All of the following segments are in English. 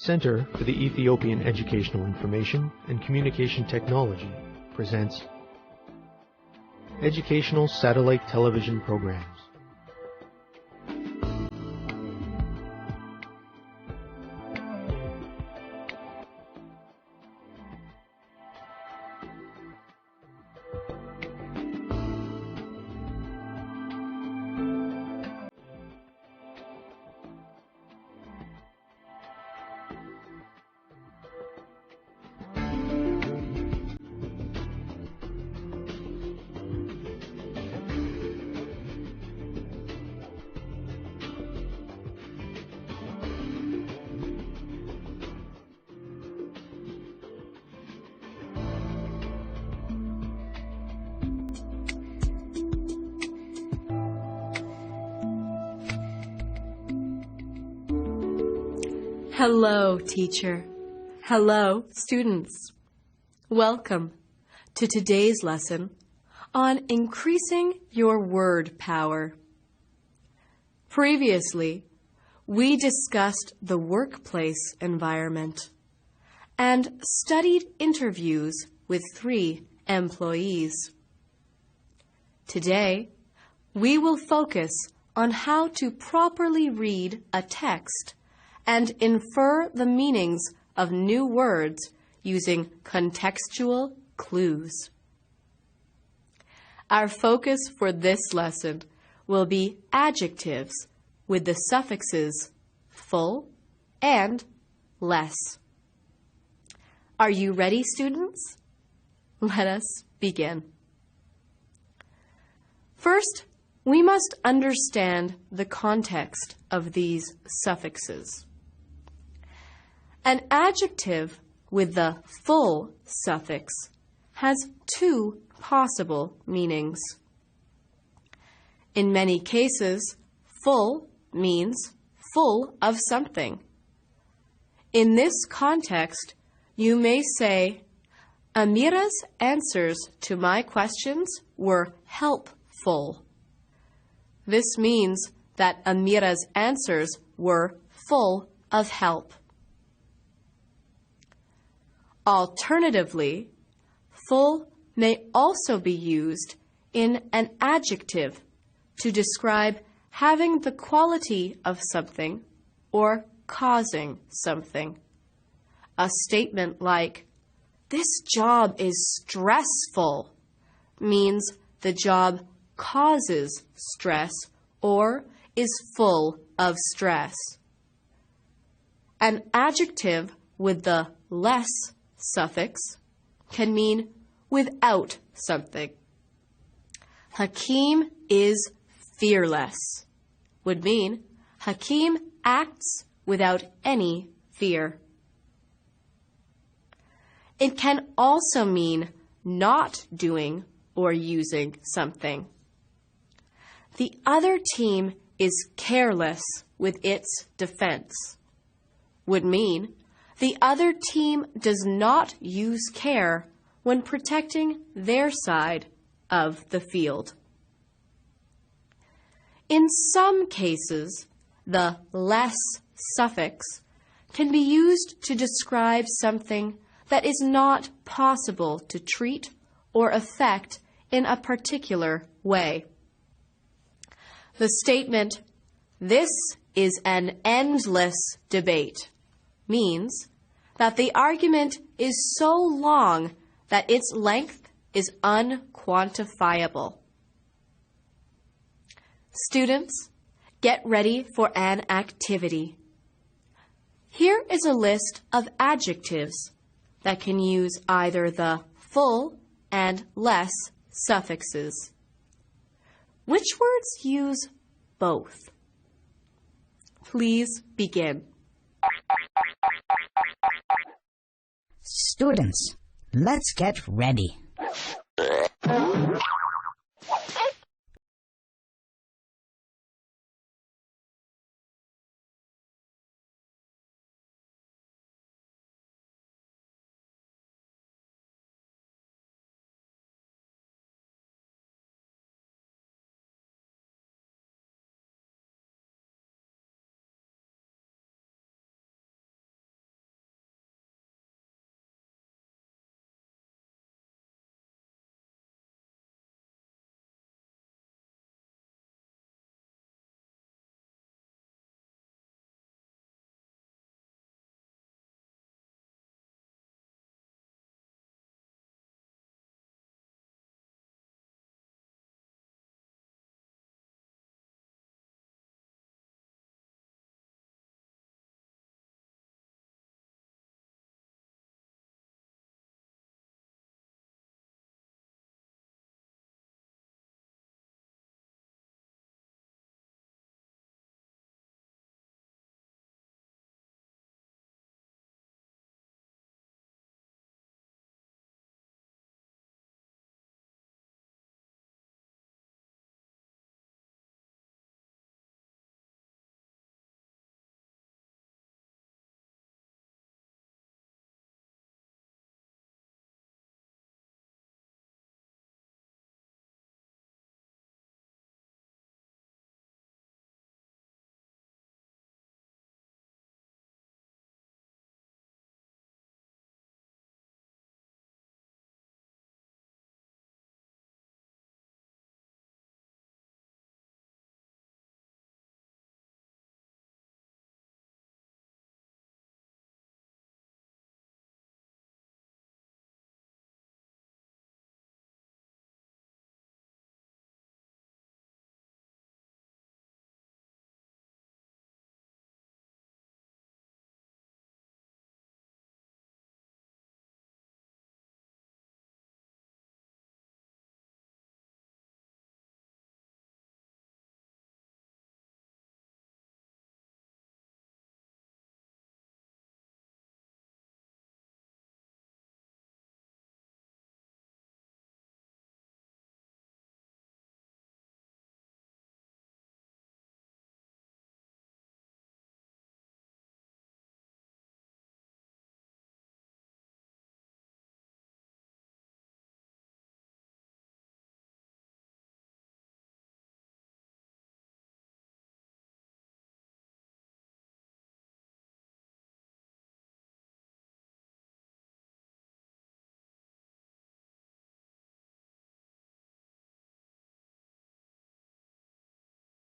Center for the Ethiopian Educational Information and Communication Technology presents Educational Satellite Television Programs. Hello, teacher. Hello, students. Welcome to today's lesson on increasing your word power. Previously, we discussed the workplace environment and studied interviews with 3 employees. Today, we will focus on how to properly read a text and infer the meanings of new words using contextual clues. Our focus for this lesson will be adjectives with the suffixes full and less. Are you ready, students? Let us begin. First, we must understand the context of these suffixes. An adjective with the full suffix has 2 possible meanings. In many cases, full means full of something. In this context, you may say, Amira's answers to my questions were helpful. This means that Amira's answers were full of help. Alternatively, full may also be used in an adjective to describe having the quality of something or causing something. A statement like, "This job is stressful," means the job causes stress or is full of stress. An adjective with the less suffix can mean without something. Hakim is fearless would mean Hakim acts without any fear. It can also mean not doing or using something. The other team is careless with its defense would mean the other team does not use care when protecting their side of the field. In some cases, the less suffix can be used to describe something that is not possible to treat or affect in a particular way. The statement, "This is an endless debate," means that the argument is so long that its length is unquantifiable. Students, get ready for an activity. Here is a list of adjectives that can use either the full and less suffixes. Which words use both? Please begin. Students, let's get ready.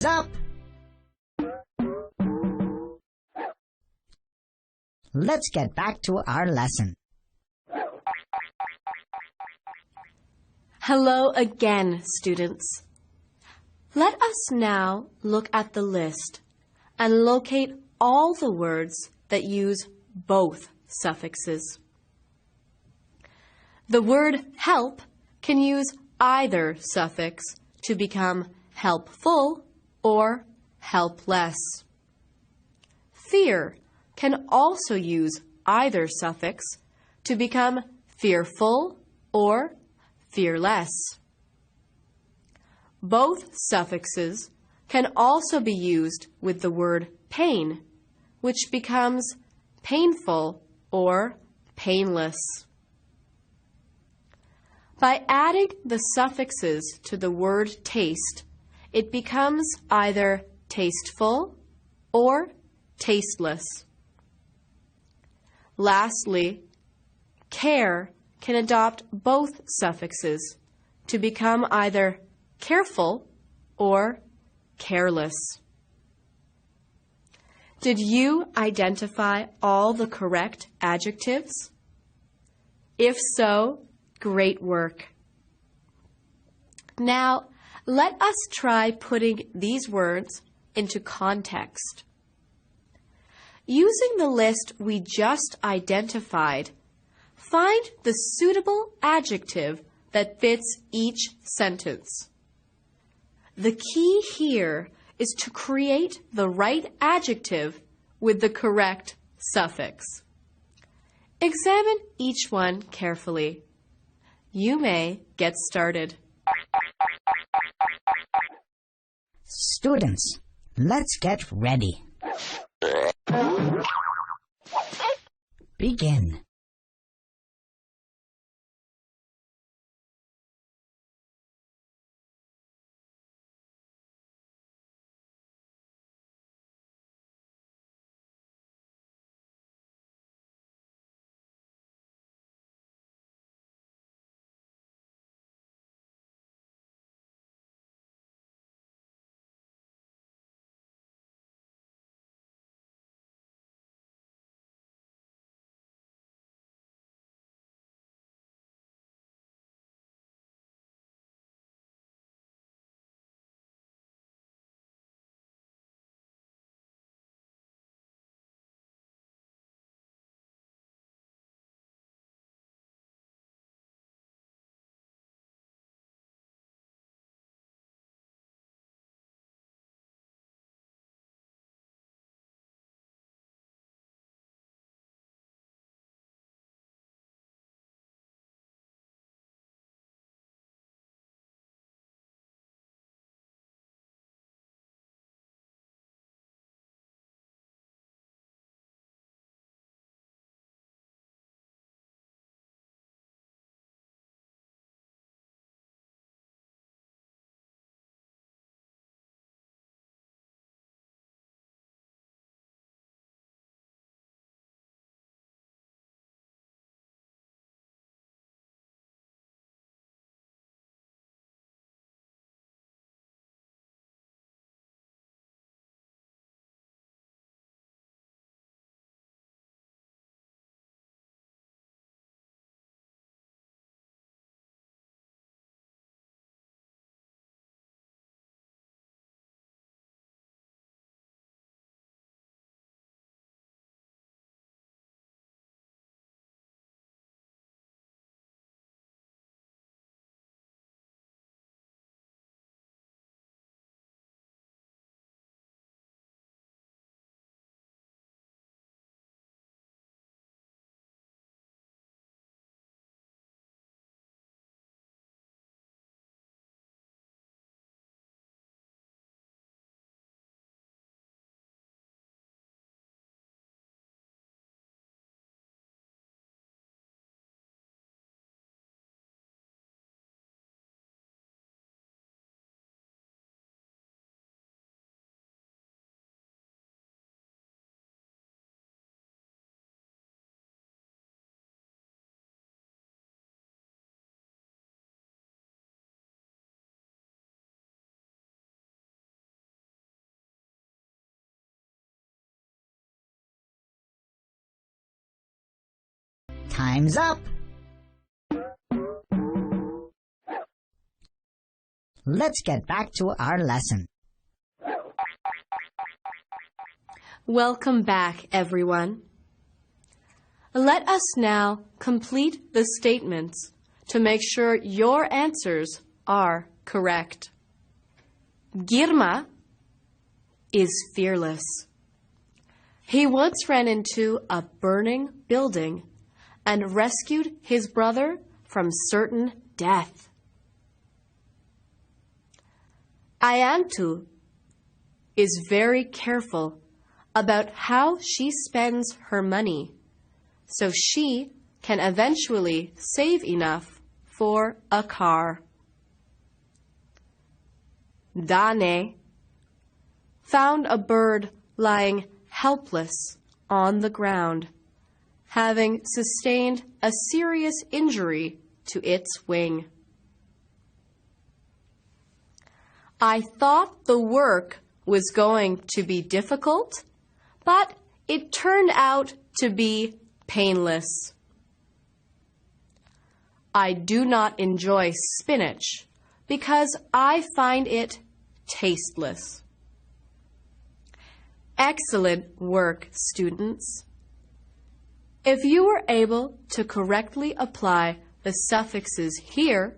Up! Let's get back to our lesson. Hello again, students. Let us now look at the list and locate all the words that use both suffixes. The word help can use either suffix to become helpful or helpless. Fear can also use either suffix to become fearful or fearless. Both suffixes can also be used with the word pain, which becomes painful or painless. By adding the suffixes to the word taste, it becomes either tasteful or tasteless. Lastly, care can adopt both suffixes to become either careful or careless. Did you identify all the correct adjectives? If so, great work. Now, let us try putting these words into context. Using the list we just identified, find the suitable adjective that fits each sentence. The key here is to create the right adjective with the correct suffix. Examine each one carefully. You may get started. Students, let's get ready. Begin. Time's up. Let's get back to our lesson. Welcome back, everyone. Let us now complete the statements to make sure your answers are correct. Girma is fearless. He once ran into a burning building and rescued his brother from certain death. Ayantu is very careful about how she spends her money so she can eventually save enough for a car. Dahnay found a bird lying helpless on the ground, having sustained a serious injury to its wing. I thought the work was going to be difficult, but it turned out to be painless. I do not enjoy spinach because I find it tasteless. Excellent work, students. If you were able to correctly apply the suffixes here,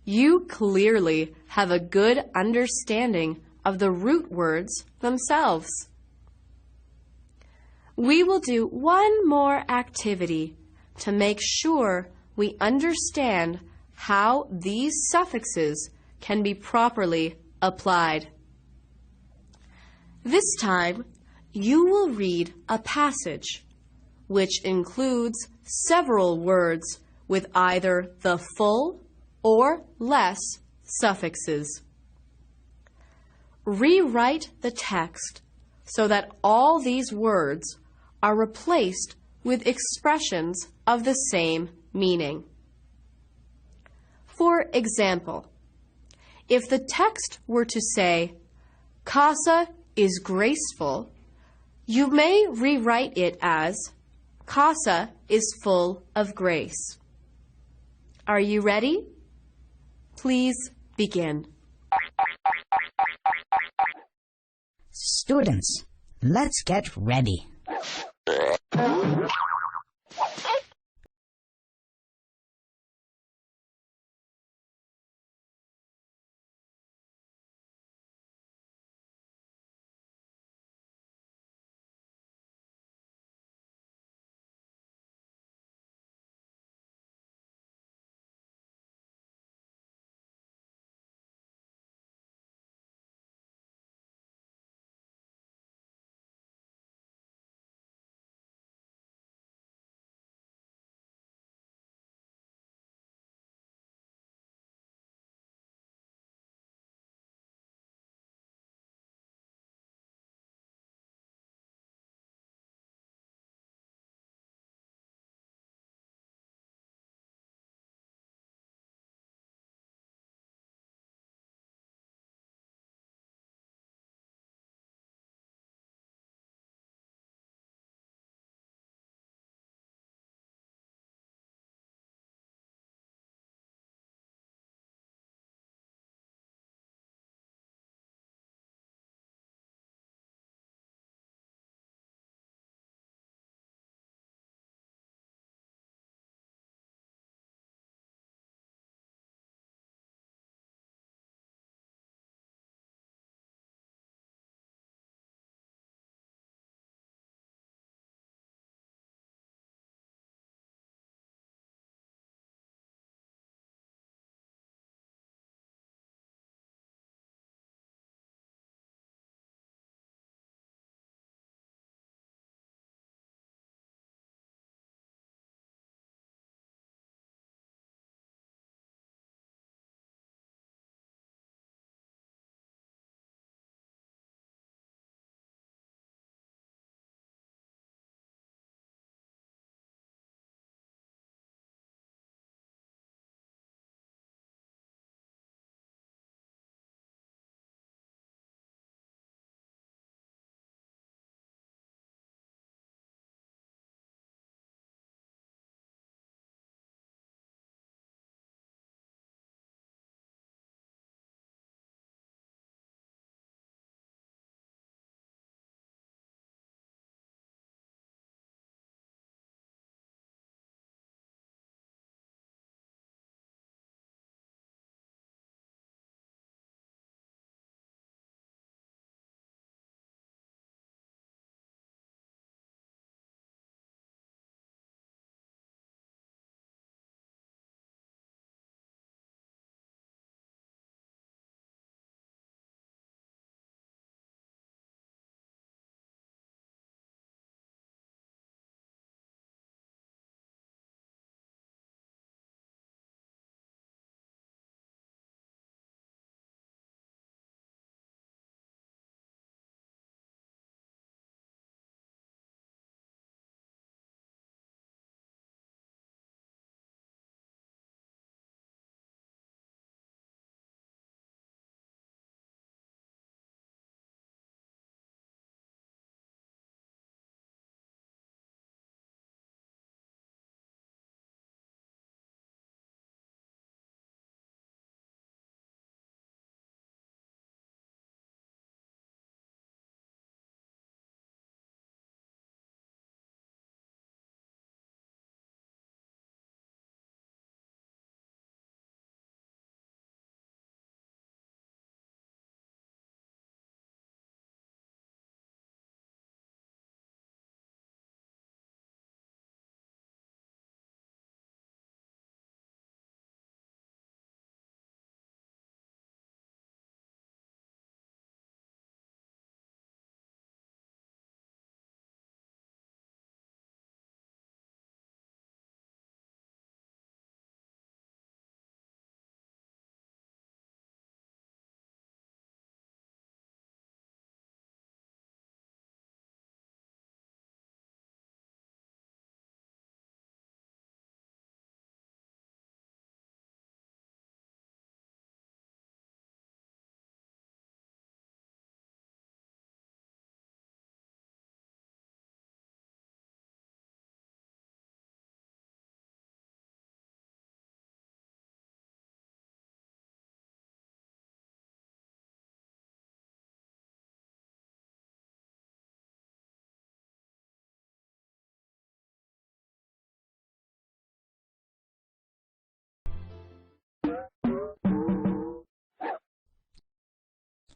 you clearly have a good understanding of the root words themselves. We will do one more activity to make sure we understand how these suffixes can be properly applied. This time, you will read a passage which includes several words with either the full or less suffixes. Rewrite the text so that all these words are replaced with expressions of the same meaning. For example, if the text were to say, Casa is graceful, you may rewrite it as, Casa is full of grace. Are you ready? Please begin. Students, let's get ready.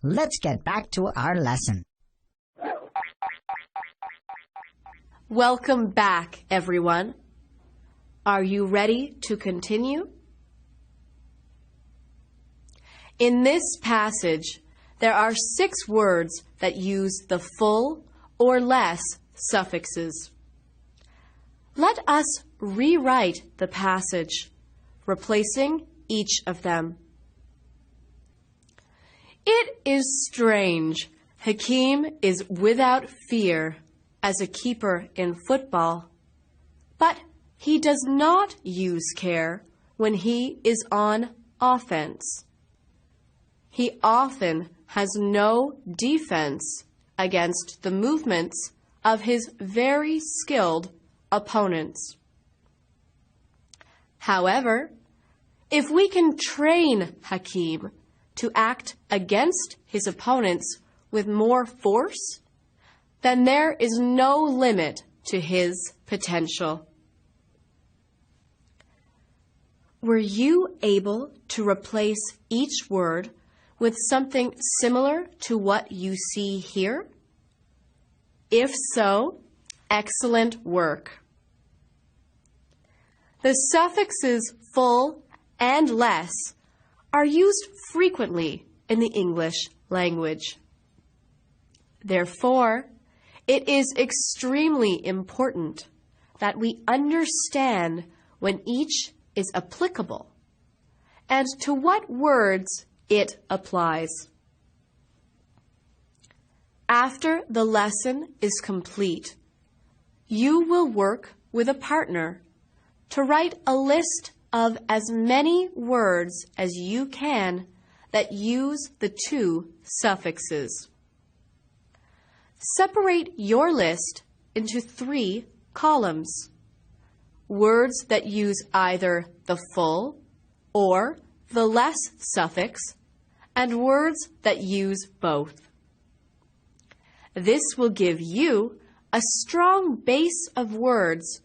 Let's get back to our lesson. Welcome back, everyone. Are you ready to continue? In this passage, there are 6 words that use the full or less suffixes. Let us rewrite the passage, replacing each of them. It is strange. Hakeem is without fear as a keeper in football, but he does not use care when he is on offense. He often has no defense against the movements of his very skilled opponents. However, if we can train Hakeem to act against his opponents with more force, then there is no limit to his potential. Were you able to replace each word with something similar to what you see here? If so, excellent work. The suffixes full and less are used frequently in the English language. Therefore, it is extremely important that we understand when each is applicable and to what words it applies. After the lesson is complete, you will work with a partner to write a list of as many words as you can that use the 2 suffixes. Separate your list into 3 columns. Words that use either the full or the less suffix, and words that use both. This will give you a strong base of words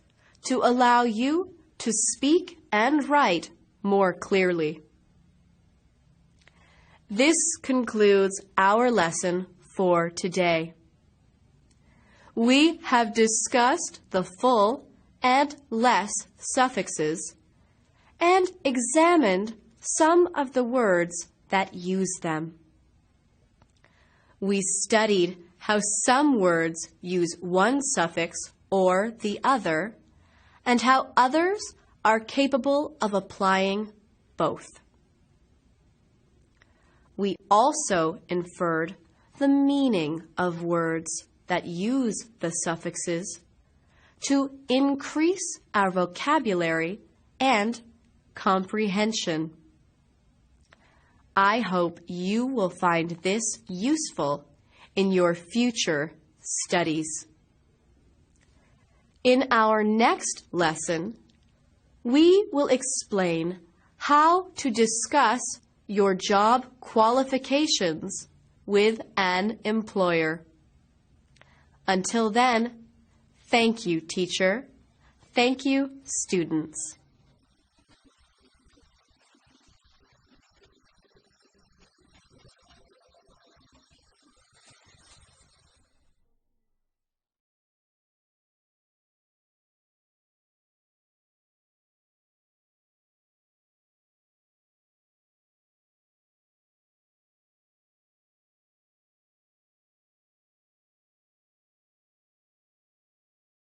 to allow you to speak and write more clearly. This concludes our lesson for today. We have discussed the full and less suffixes and examined some of the words that use them. We studied how some words use one suffix or the other, and how others are capable of applying both. We also inferred the meaning of words that use the suffixes to increase our vocabulary and comprehension. I hope you will find this useful in your future studies. In our next lesson, we will explain how to discuss your job qualifications with an employer. Until then, thank you, teacher. Thank you, students.